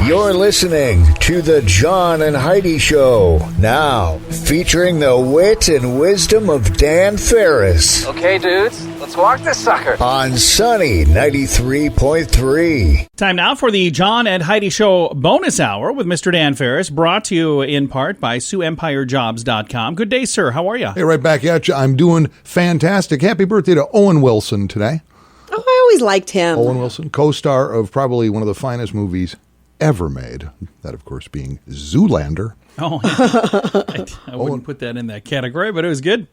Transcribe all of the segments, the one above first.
You're listening to the John and Heidi Show, now featuring the wit and wisdom of Dan Farris. Okay, dudes, let's walk this sucker. On Sunny 93.3. Time now for the John and Heidi Show bonus hour with Mr. Dan Farris, brought to you in part by SiouxEmpireJobs.com. Good day, sir. How are you? Hey, right back at you. I'm doing fantastic. Happy birthday to Owen Wilson today. Oh, I always liked him. Owen Wilson, co-star of probably one of the finest movies ever made. That, of course, being Zoolander. Oh, I wouldn't put that in that category, but it was good.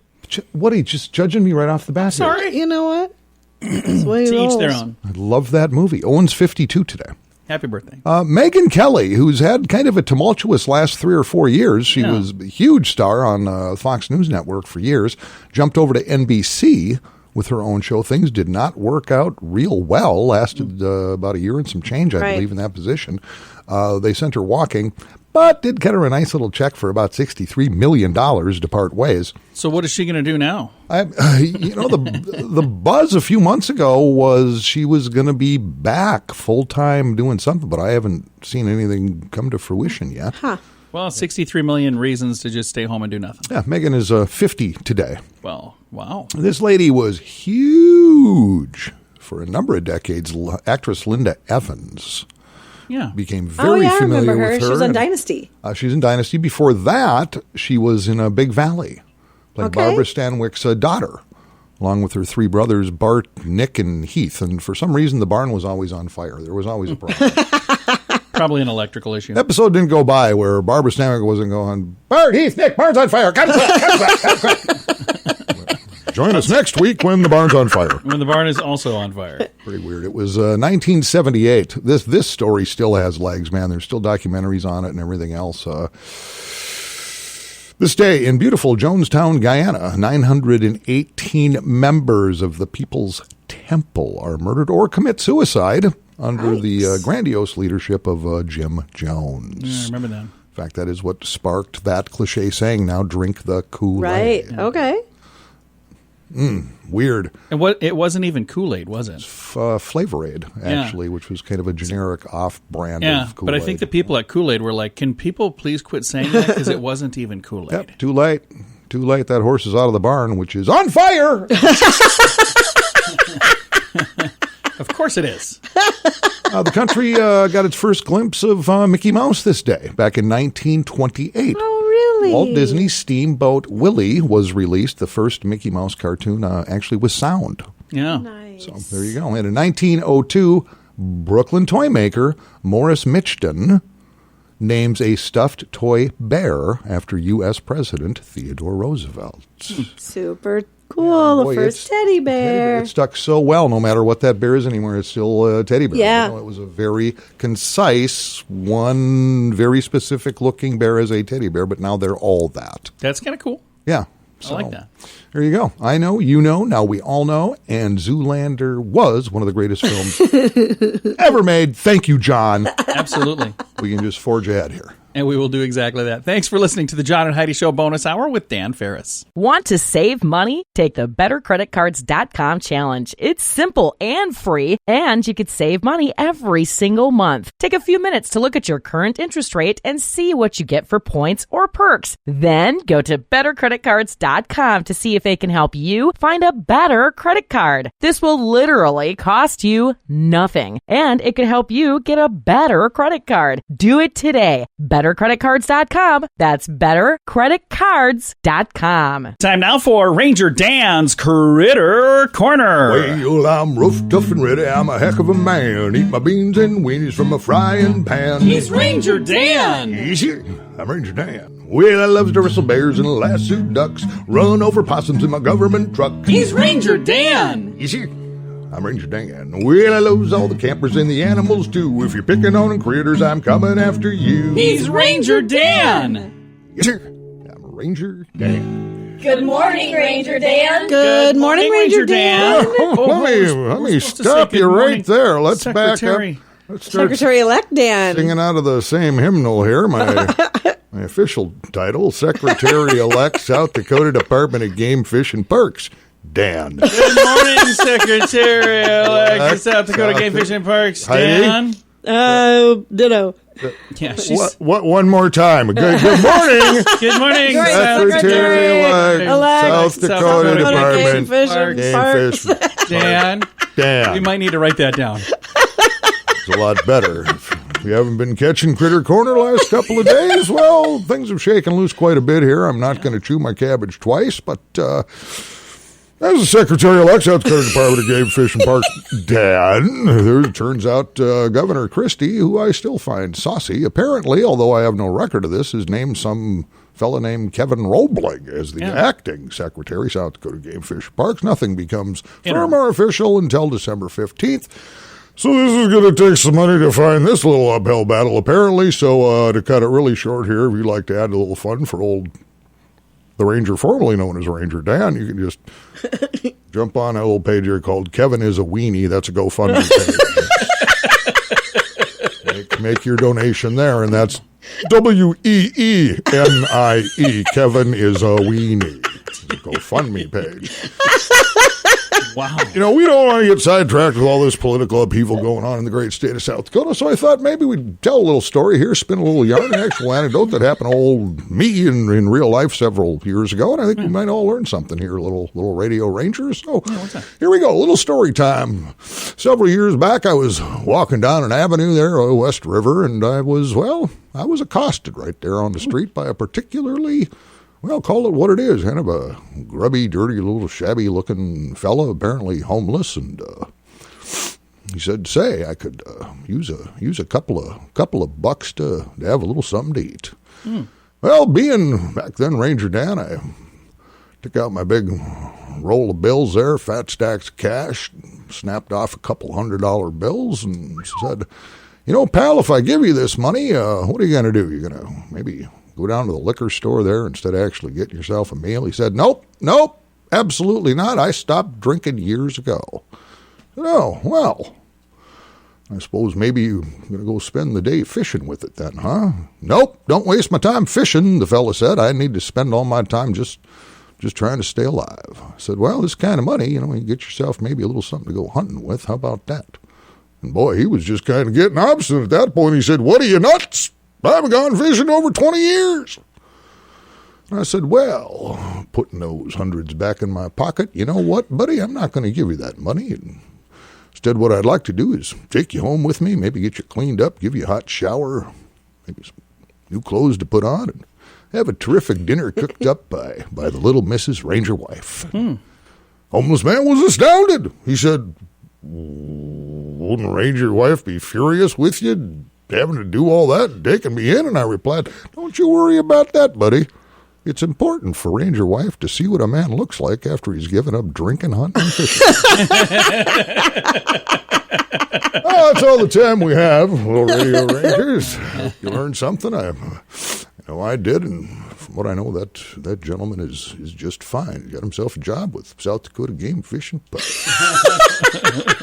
What, are you just judging me right off the bat? Sorry. You know what? That's the way it To each rolls. their own. I love that movie. Owen's 52 today. Happy birthday. Megyn Kelly, who's had kind of a tumultuous last 3 or 4 years. She was a huge star on Fox News Network for years. Jumped over to NBC with her own show. Things did not work out real well. Lasted about a year and some change, I believe, in that position. They sent her walking, but did get her a nice little check for about $63 million to part ways. So what is she going to do now? The buzz a few months ago was she was going to be back full-time doing something, but I haven't seen anything come to fruition yet. Huh. Well, 63 million reasons to just stay home and do nothing. Yeah, Megyn is 50 today. Well, wow. This lady was huge for a number of decades. Actress Linda Evans became very familiar with her. She was on Dynasty. She's in Dynasty. Before that, she was in Big Valley, playing Barbara Stanwyck's daughter, along with her 3 brothers, Bart, Nick, and Heath. And for some reason, the barn was always on fire. There was always a problem. Probably an electrical issue. Episode didn't go by where Barbara Stanwyck wasn't going, Bart, Heath, Nick, barn's on fire. Come quick. Join us next week when the barn's on fire. When the barn is also on fire. Pretty weird. It was 1978. This story still has legs, man. There's still documentaries on it and everything else. This day in beautiful Jonestown, Guyana, 918 members of the People's Temple are murdered or commit suicide under the grandiose leadership of Jim Jones. Yeah, I remember that. In fact, that is what sparked that cliche saying, now drink the Kool-Aid. Right. Okay. Weird. And it wasn't even Kool-Aid, was it? Flavor Aid, actually, which was kind of a generic off-brand of Kool-Aid. But I think the people at Kool-Aid were like, can people please quit saying that? Because it wasn't even Kool-Aid. Yep, too late. Too late. That horse is out of the barn, which is on fire. Of course it is. The country got its first glimpse of Mickey Mouse this day, back in 1928. Oh, really? Walt Disney's Steamboat Willie was released. The first Mickey Mouse cartoon actually with sound. Yeah. Nice. So there you go. And in 1902, Brooklyn toy maker Morris Mitchton names a stuffed toy bear after U.S. President Theodore Roosevelt. Super cool. Boy, the first teddy bear. It stuck so well, no matter what that bear is anymore. It's still a teddy bear. Yeah. It was a very concise, one very specific looking bear as a teddy bear, but now they're all that. That's kind of cool. Yeah. I like that. There you go. I know, you know, now we all know, and Zoolander was one of the greatest films ever made. Thank you, John. Absolutely. We can just forge ahead here. And we will do exactly that. Thanks for listening to the John and Heidi Show bonus hour with Dan Farris. Want to save money? Take the BetterCreditCards.com challenge. It's simple and free, and you could save money every single month. Take a few minutes to look at your current interest rate and see what you get for points or perks. Then go to BetterCreditCards.com to see if they can help you find a better credit card. This will literally cost you nothing, and it could help you get a better credit card. Do it today. BetterCreditCards.com. That's BetterCreditCards.com. Time now for Ranger Dan's Critter Corner. Well, I'm rough, tough, and ready. I'm a heck of a man. Eat my beans and weenies from a frying pan. He's Ranger Dan. Easy. I'm Ranger Dan. Well, I loves to wrestle bears and lasso ducks, run over possums in my government truck. He's Ranger Dan. Easy. I'm Ranger Dan. Well, I loves all the campers and the animals, too. If you're picking on critters, I'm coming after you. He's Ranger Dan. Yes, sir. I'm Ranger Dan. Good morning, Ranger Dan. Good morning, Ranger Dan. Let me stop you right there. Let's back up. Let's start Secretary-elect Dan. singing out of the same hymnal here. My official title, Secretary-elect, South Dakota Department of Game, Fish, and Parks. Dan. Good morning, Secretary-elect, South Dakota Game, Fish, and Parks. Dan. Ditto. Yeah, she's... What? One more time. Good morning. Good morning, Secretary-elect, South Dakota Department. Game Fish. Dan. We might need to write that down. It's a lot better. If you haven't been catching Critter Corner last couple of days, well, things have shaken loose quite a bit here. I'm not going to chew my cabbage twice, but as the Secretary-elect, South Dakota Department of Game, Fish, and Parks, Dan, it turns out Governor Christie, who I still find saucy, apparently, although I have no record of this, has named some fella named Kevin Roebling as the acting Secretary, South Dakota Game, Fish, and Parks. Nothing becomes firm or official until December 15th. So this is going to take some money to find this little uphill battle, apparently. So to cut it really short here, if you'd like to add a little fun for the Ranger formerly known as Ranger Dan, you can just jump on a little page here called Kevin is a Weenie. That's a GoFundMe page. Make your donation there, and that's WEENIE. Kevin is a Weenie. It's a GoFundMe page. Wow. We don't want to get sidetracked with all this political upheaval going on in the great state of South Dakota, so I thought maybe we'd tell a little story here, spin a little yarn, an actual anecdote that happened to old me in real life several years ago, and I think we might all learn something here, little radio rangers. So here we go, a little story time. Several years back, I was walking down an avenue there, West River, and I was accosted right there on the street by a particularly... well, call it what it is, kind of a grubby, dirty, little shabby-looking fella, apparently homeless, and he said, "Say, I could use a couple of bucks to have a little something to eat." Well, being back then Ranger Dan, I took out my big roll of bills there, fat stacks of cash, snapped off a couple $100 bills, and said, "Pal, if I give you this money, what are you going to do? You're going to maybe go down to the liquor store there instead of actually getting yourself a meal?" He said, Nope, absolutely not. I stopped drinking years ago. I said, "Oh, well, I suppose maybe you're going to go spend the day fishing with it then, huh?" "Nope, don't waste my time fishing," the fella said. "I need to spend all my time just trying to stay alive." I said, "Well, this kind of money, you get yourself maybe a little something to go hunting with. How about that?" And boy, he was just kind of getting obstinate at that point. He said, "What are you, nuts? I haven't gone fishing over 20 years. And I said, "Well," putting those hundreds back in my pocket, "you know what, buddy? I'm not going to give you that money. And instead, what I'd like to do is take you home with me, maybe get you cleaned up, give you a hot shower, maybe some new clothes to put on, and have a terrific dinner cooked up by the little Mrs. Ranger wife." Homeless man was astounded. He said, "Wouldn't Ranger wife be furious with you having to do all that and taking me in?" And I replied, "Don't you worry about that, buddy. It's important for Ranger wife to see what a man looks like after he's given up drinking, hunting, and fishing." Oh, that's all the time we have, little radio rangers. You learned something? I did, and from what I know, that gentleman is just fine. He got himself a job with South Dakota Game, Fish, and Parks.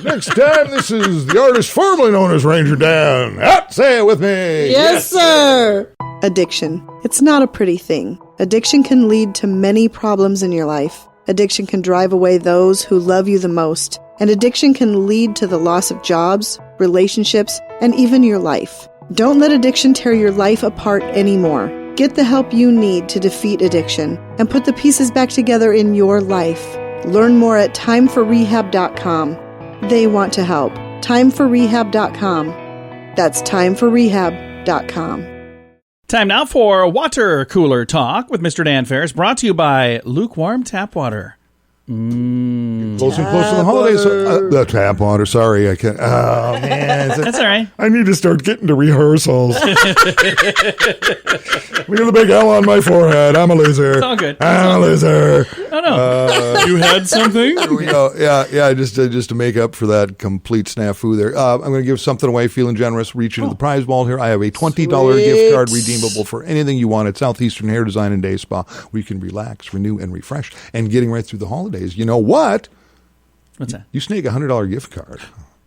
Next time, this is the artist formerly known as Ranger Dan. Say it with me. Yes, sir. Addiction. It's not a pretty thing. Addiction can lead to many problems in your life. Addiction can drive away those who love you the most. And addiction can lead to the loss of jobs, relationships, and even your life. Don't let addiction tear your life apart anymore. Get the help you need to defeat addiction and put the pieces back together in your life. Learn more at timeforrehab.com. They want to help. Timeforrehab.com. That's timeforrehab.com. Time now for Water Cooler Talk with Mr. Dan Farris, brought to you by Lukewarm Tap Water. Close and close to the holidays. The tap water. Sorry, I can't. Oh man, That's all right. I need to start getting to rehearsals. Look at the big L on my forehead. I'm a loser. It's all good. I'm a loser. Oh no, you had something. There we go. Yeah. Just to make up for that complete snafu there, I'm going to give something away. Feeling generous. Reach into the prize vault here. I have a $20 gift card redeemable for anything you want at Southeastern Hair Design and Day Spa, where you can relax, renew, and refresh. And getting right through the holidays. You know what? What's that? You snag a $100 gift card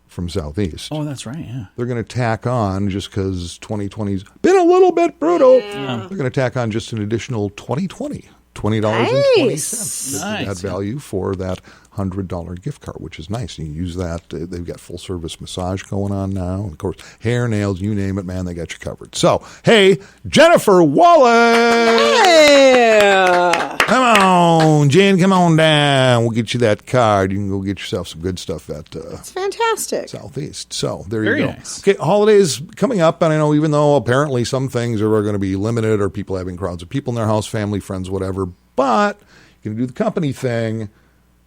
from Southeast. Oh, that's right, yeah. They're going to tack on, just because 2020's been a little bit brutal, they're going to tack on just an additional $20.20. $20.20. Nice. That value for that $100 gift card, which is nice. You can use that. They've got full service massage going on now. Of course, hair, nails, you name it, man, they got you covered. So, hey, Jennifer Wallace! Yeah. Come on, Jen, come on down. We'll get you that card. You can go get yourself some good stuff at It's fantastic. Southeast. So, there Very you go. nice. Okay, holidays coming up, and I know even though apparently some things are going to be limited or people having crowds of people in their house, family, friends, whatever, but you can do the company thing.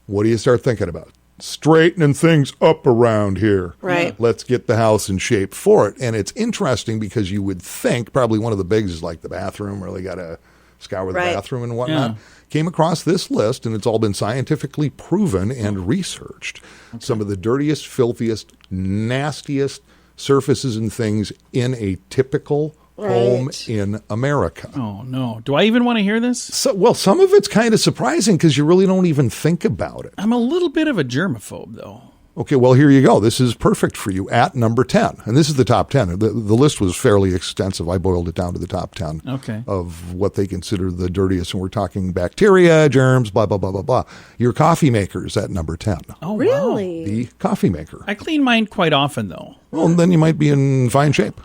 What do you start thinking about? Straightening things up around here. Right. Let's get the house in shape for it. And it's interesting because you would think probably one of the bigs is like the bathroom, really got to scour the bathroom and whatnot. Yeah. Came across this list, and it's all been scientifically proven and researched. Okay. Some of the dirtiest, filthiest, nastiest surfaces and things in a typical home in America. Oh, no. Do I even want to hear this? So, well, some of it's kind of surprising because you really don't even think about it. I'm a little bit of a germaphobe, though. Okay, well, here you go. This is perfect for you at number 10. And this is the top 10. The list was fairly extensive. I boiled it down to the top 10 of what they consider the dirtiest. And we're talking bacteria, germs, blah, blah, blah, blah, blah. Your coffee maker is at number 10. Oh, really? Wow. The coffee maker. I clean mine quite often, though. Well, then you might be in fine shape.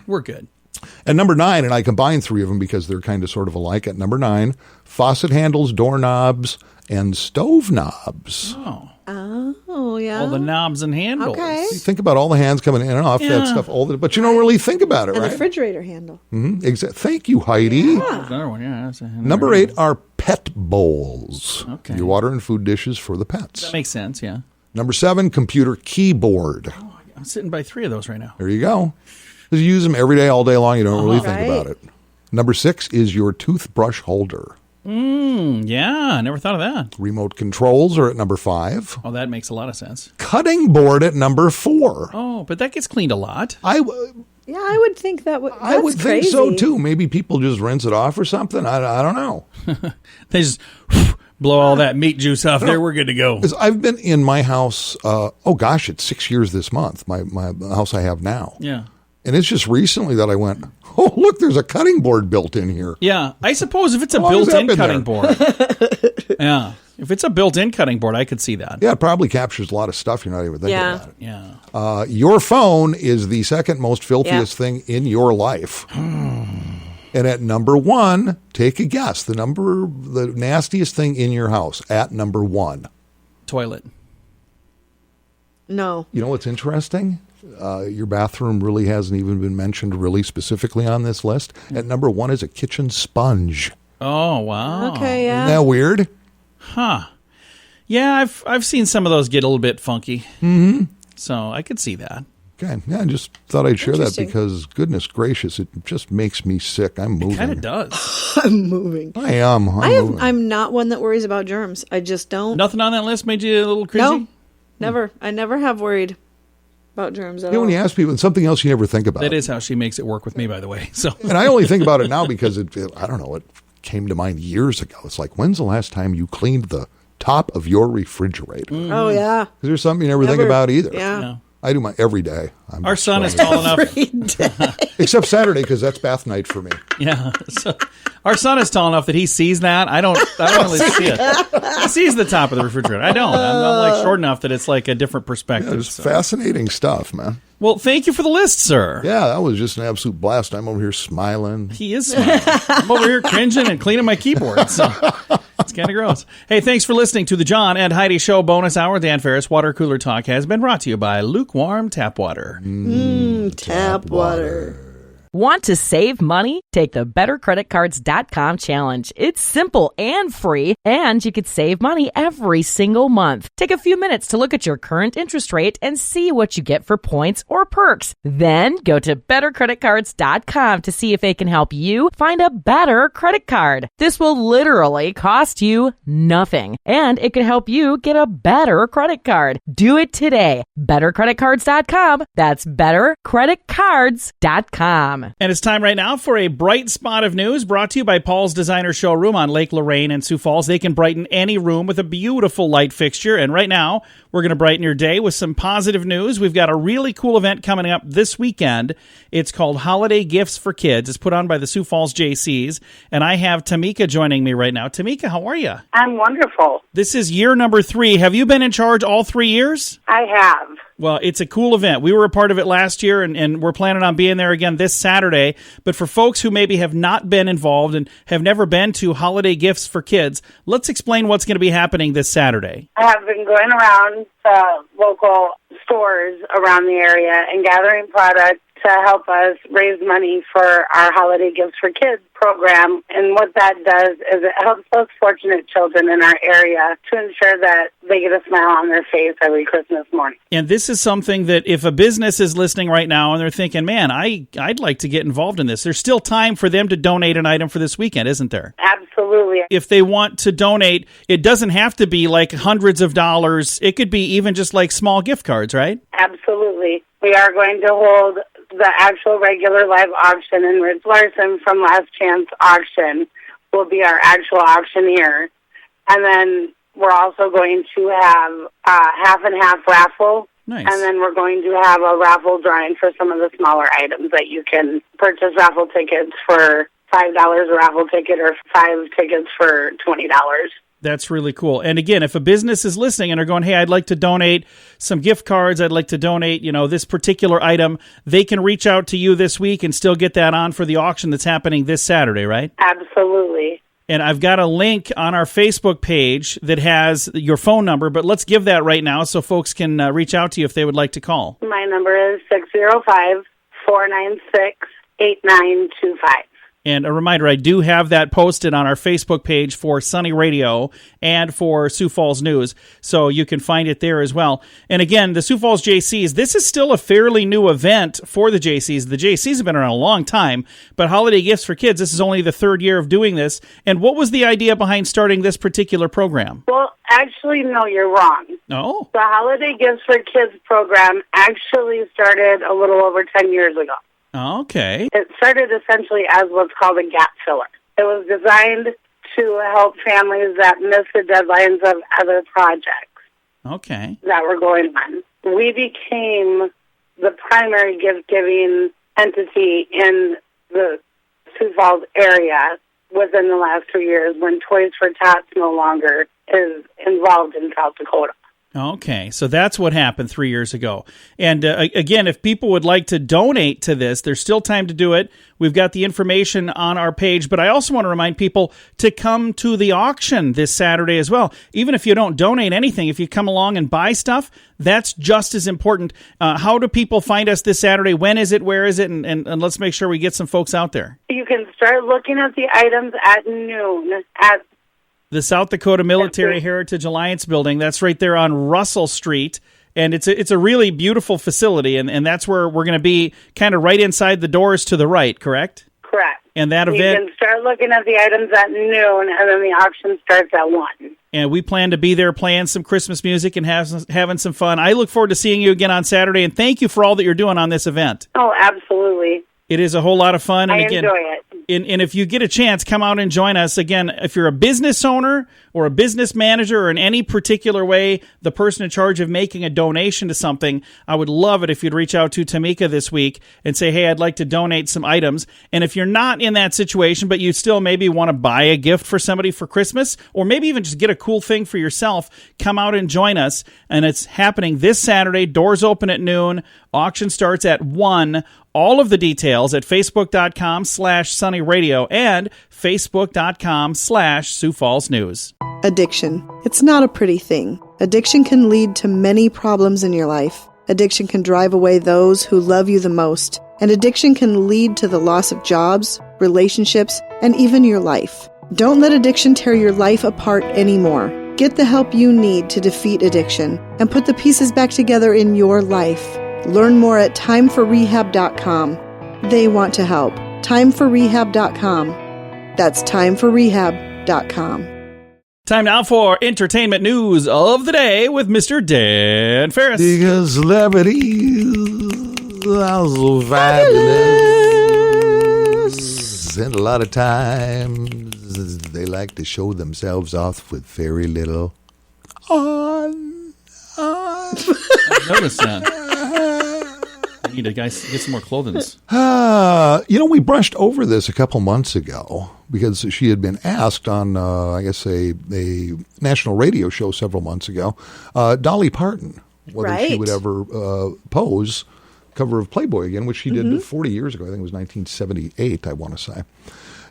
We're good. At number 9, and I combined three of them because they're kind of sort of alike. At number 9, faucet handles, doorknobs, and stove knobs. Oh, yeah. All the knobs and handles. Okay. You think about all the hands coming in and off that stuff, but you don't really think about it, And right? the refrigerator handle. Thank you, Heidi. There's another one, yeah. That's Number 8 are pet bowls. Okay. Your water and food dishes for the pets. That makes sense, yeah. Number 7, computer keyboard. Oh, I'm sitting by 3 of those right now. There you go. You use them every day, all day long. You don't really think Right. about it. Number 6 is your toothbrush holder. Yeah, I never thought of that. Remote controls are at number 5. Oh, that makes a lot of sense. Cutting board at number 4. Oh, but that gets cleaned a lot. Yeah, I would think that would. I would think so too. Maybe people just rinse it off or something. I don't know. They just blow all that meat juice off there. We're good to go. 'Cause I've been in my house. It's 6 years this month. My house I have now. Yeah. And it's just recently that I went, oh, look, there's a cutting board built in here. Yeah, I suppose if it's a How long has built-in that been cutting there? board. Yeah. If it's a built-in cutting board, I could see that. Yeah, it probably captures a lot of stuff you're not even thinking about it. Yeah. Your phone is the second most filthiest thing in your life. And at number 1, take a guess. The nastiest thing in your house at number 1. Toilet. No. You know what's interesting? Your bathroom really hasn't even been mentioned really specifically on this list. At number 1 is a kitchen sponge. Oh, wow. Okay, yeah. Isn't that weird? Huh. Yeah, I've seen some of those get a little bit funky. Mm-hmm. So I could see that. Okay. Yeah, I just thought I'd share that Interesting. because, goodness gracious, it just makes me sick. I'm moving. It kind of does. I'm moving. I am. moving. I'm not one that worries about germs. I just don't. Nothing on that list made you a little crazy? No. Never. I never have worried about germs at You know, all. when you ask people, and something else you never think about. That is how she makes it work with me, by the way. So And I only think about it now because I don't know, it came to mind years ago. It's like, when's the last time you cleaned the top of your refrigerator? Oh, yeah. Is there something you never think Never. about either? Yeah. no. I do my every day. Our son is tall enough. Except Saturday because that's bath night for me. Yeah. So our son is tall enough that he sees that. I don't really see it. He sees the top of the refrigerator. I don't. I'm like short enough that it's like a different perspective. It's so. fascinating stuff, man. Well, thank you for the list, sir. Yeah, that was just an absolute blast. I'm over here smiling. He is smiling. I'm over here cringing and cleaning my keyboard. So it's kind of gross. Hey, thanks for listening to the John and Heidi Show bonus hour. Dan Farris Water Cooler Talk has been brought to you by Lukewarm Tap Water. Tap water. Want to save money? Take the bettercreditcards.com challenge. It's simple and free, and you could save money every single month. Take a few minutes to look at your current interest rate and see what you get for points or perks. Then go to bettercreditcards.com to see if they can help you find a better credit card. This will literally cost you nothing, and it could help you get a better credit card. Do it today. Bettercreditcards.com. That's bettercreditcards.com. FM. And it's time right now for a bright spot of news brought to you by Paul's Designer Showroom on Lake Lorraine and Sioux Falls. They can brighten any room with a beautiful light fixture. And right now, we're going to brighten your day with some positive news. We've got a really cool event coming up this weekend. It's called Holiday Gifts for Kids. It's put on by the Sioux Falls JCs. And I have Tamika joining me right now. Tamika, how are you? I'm wonderful. This is year number 3. Have you been in charge all 3 years? I have. Well, it's a cool event. We were a part of it last year, and we're planning on being there again this Saturday. But for folks who maybe have not been involved and have never been to Holiday Gifts for Kids, let's explain what's going to be happening this Saturday. I have been going around to local stores around the area and gathering products to help us raise money for our Holiday Gifts for Kids program. And what that does is it helps those fortunate children in our area to ensure that they get a smile on their face every Christmas morning. And this is something that if a business is listening right now and they're thinking, man, I'd like to get involved in this, there's still time for them to donate an item for this weekend, isn't there? Absolutely. If they want to donate, it doesn't have to be like hundreds of dollars. It could be even just like small gift cards, right? Absolutely. We are going to hold the actual regular live auction, and Rich Larson from Last Chance Auction will be our actual auctioneer. And then we're also going to have a half-and-half raffle. Nice. And then we're going to have a raffle drawing for some of the smaller items that you can purchase raffle tickets for $5 a raffle ticket or 5 tickets for $20. That's really cool. And again, if a business is listening and are going, hey, I'd like to donate some gift cards, I'd like to donate, this particular item, they can reach out to you this week and still get that on for the auction that's happening this Saturday, right? Absolutely. And I've got a link on our Facebook page that has your phone number, but let's give that right now so folks can reach out to you if they would like to call. My number is 605-496-8925. And a reminder, I do have that posted on our Facebook page for Sunny Radio and for Sioux Falls News, so you can find it there as well. And again, the Sioux Falls JCs, this is still a fairly new event for the JCs. The JCs have been around a long time, but Holiday Gifts for Kids, this is only the 3rd year of doing this. And what was the idea behind starting this particular program? Well, actually, no, you're wrong. Oh? The Holiday Gifts for Kids program actually started a little over 10 years ago. Okay. It started essentially as what's called a gap filler. It was designed to help families that miss the deadlines of other projects that were going on. We became the primary gift-giving entity in the Sioux Falls area within the last 2 years when Toys for Tots no longer is involved in South Dakota. Okay, so that's what happened 3 years ago. And again, if people would like to donate to this, there's still time to do it. We've got the information on our page, but I also want to remind people to come to the auction this Saturday as well. Even if you don't donate anything, if you come along and buy stuff, that's just as important. How do people find us this Saturday? When is it? Where is it? And let's make sure we get some folks out there. You can start looking at the items at noon at the South Dakota Military Heritage Alliance building. That's right there on Russell Street. And it's a really beautiful facility. And that's where we're going to be, kind of right inside the doors to the right, correct? Correct. And that event... You can start looking at the items at noon, and then the auction starts at 1. And we plan to be there playing some Christmas music and having some fun. I look forward to seeing you again on Saturday. And thank you for all that you're doing on this event. Oh, absolutely. It is a whole lot of fun. And I enjoy it. And if you get a chance, come out and join us. Again, if you're a business owner or a business manager or in any particular way, the person in charge of making a donation to something, I would love it if you'd reach out to Tamika this week and say, hey, I'd like to donate some items. And if you're not in that situation, but you still maybe want to buy a gift for somebody for Christmas, or maybe even just get a cool thing for yourself, come out and join us. And it's happening this Saturday. Doors open at noon. Auction starts at 1. All of the details at facebook.com/sunnyradio and facebook.com/Sioux Falls News. Addiction. It's not a pretty thing. Addiction can lead to many problems in your life. Addiction can drive away those who love you the most. And addiction can lead to the loss of jobs, relationships, and even your life. Don't let addiction tear your life apart anymore. Get the help you need to defeat addiction and put the pieces back together in your life. Learn more at timeforrehab.com. They want to help. Timeforrehab.com. That's timeforrehab.com. Time now for entertainment news of the day with Mr. Dan Farris. Because celebrities are so fabulous. and a lot of times they like to show themselves off with very little on. I've noticed that. I need to get some more clothing. We brushed over this a couple months ago because she had been asked on, a national radio show several months ago, Dolly Parton, whether she would ever pose cover of Playboy again, which she did 40 years ago. I think it was 1978, I want to say.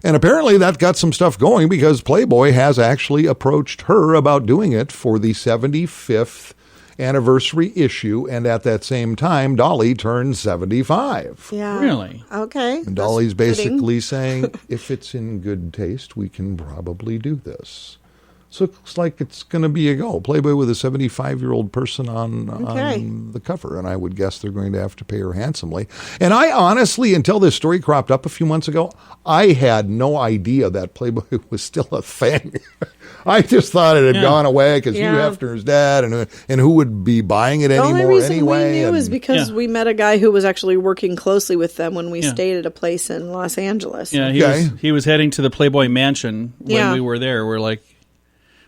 And apparently that got some stuff going because Playboy has actually approached her about doing it for the 75th anniversary issue, and at that same time, Dolly turned 75. Yeah. Really? Okay. And Dolly's basically saying, if it's in good taste, we can probably do this. So it looks like it's going to be a go. Playboy with a 75-year-old person on the cover, and I would guess they're going to have to pay her handsomely. And I honestly, until this story cropped up a few months ago, I had no idea that Playboy was still a thing. I just thought it had gone away because Hugh Hefner's dead, and who would be buying it anymore anyway? The only reason we knew is because we met a guy who was actually working closely with them when we stayed at a place in Los Angeles. Yeah, he was heading to the Playboy Mansion when we were there. We're like,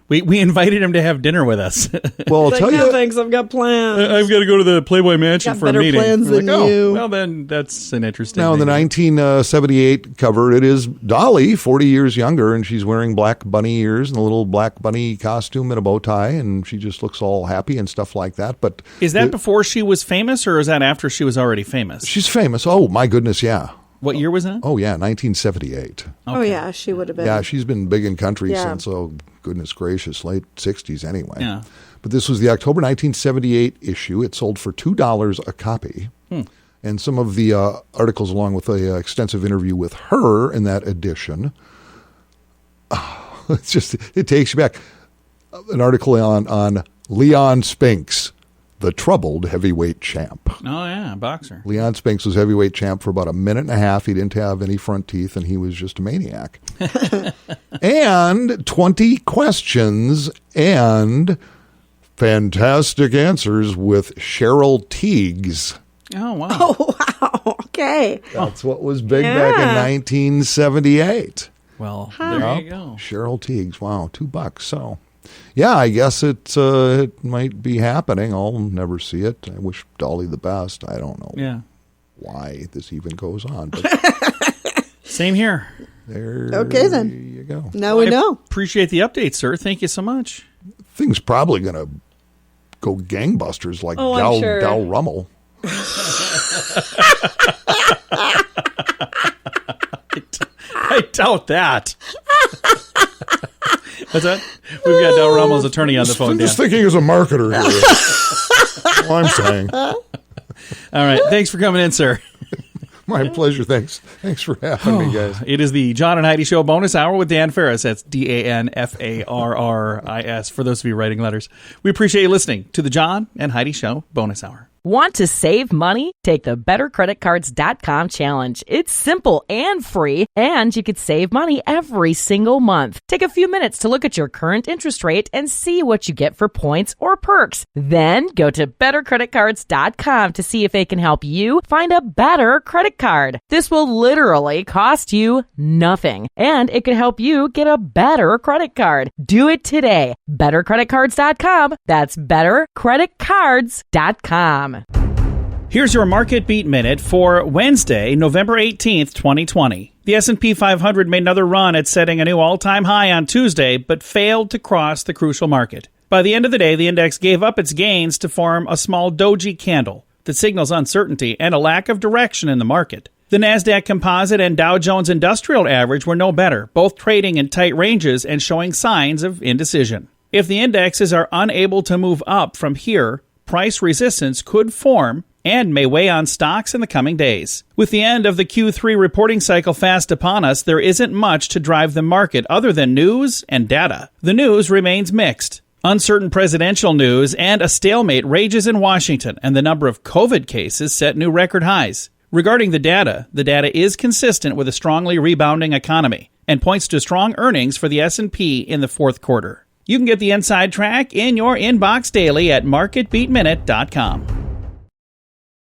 we invited him to have dinner with us. Well, I'll tell you. No, thanks, I've got plans. I've got to go to the Playboy Mansion for a meeting. Plans than you. Well, then that's an interesting Now, in the 1978 cover, it is Dolly, 40 years younger, and she's wearing black bunny ears and a little black bunny costume and a bow tie, and she just looks all happy and stuff like that. But is that before she was famous, or is that after she was already famous? She's famous. Oh, my goodness, yeah. What year was that? Oh, yeah, 1978. Okay. Oh, yeah, she would have been. Yeah, she's been big in country since, goodness gracious, late 60s anyway. Yeah. But this was the October 1978 issue. It sold for $2 a copy. And some of the articles, along with an extensive interview with her in that edition, it takes you back. An article on Leon Spinks, the troubled heavyweight champ. Oh, yeah, boxer. Leon Spinks was heavyweight champ for about a minute and a half. He didn't have any front teeth, and he was just a maniac. And 20 questions and fantastic answers with Cheryl Tiegs. Oh, wow. Oh, wow. Okay. That's what was big back in 1978. Well, there you go. Cheryl Tiegs. Wow, $2. So, yeah, I guess it might be happening. I'll never see it. I wish Dolly the best. I don't know why this even goes on. But same here. Okay, then. There you go. Now we know. Appreciate the update, sir. Thank you so much. Things probably going to go gangbusters like Dal Rummel. I doubt that. What's that? We've got Del Rummel's attorney on the phone. I'm just thinking as a marketer here. That's all I'm saying. All right. Thanks for coming in, sir. My pleasure. Thanks for having me, guys. It is the John and Heidi Show bonus hour with Dan Farris. That's DanFarris for those of you writing letters. We appreciate you listening to the John and Heidi Show bonus hour. Want to save money? Take the bettercreditcards.com challenge. It's simple and free, and you could save money every single month. Take a few minutes to look at your current interest rate and see what you get for points or perks. Then go to bettercreditcards.com to see if they can help you find a better credit card. This will literally cost you nothing, and it could help you get a better credit card. Do it today. Bettercreditcards.com. That's bettercreditcards.com. Here's your Market Beat Minute for Wednesday, November 18th, 2020. The S&P 500 made another run at setting a new all-time high on Tuesday, but failed to cross the crucial market. By the end of the day, the index gave up its gains to form a small doji candle that signals uncertainty and a lack of direction in the market. The NASDAQ Composite and Dow Jones Industrial Average were no better, both trading in tight ranges and showing signs of indecision. If the indexes are unable to move up from here, price resistance could form and may weigh on stocks in the coming days. With the end of the Q3 reporting cycle fast upon us, there isn't much to drive the market other than news and data. The news remains mixed. Uncertain presidential news and a stalemate rages in Washington, and the number of COVID cases set new record highs. Regarding the data is consistent with a strongly rebounding economy and points to strong earnings for the S&P in the fourth quarter. You can get the inside track in your inbox daily at marketbeatminute.com.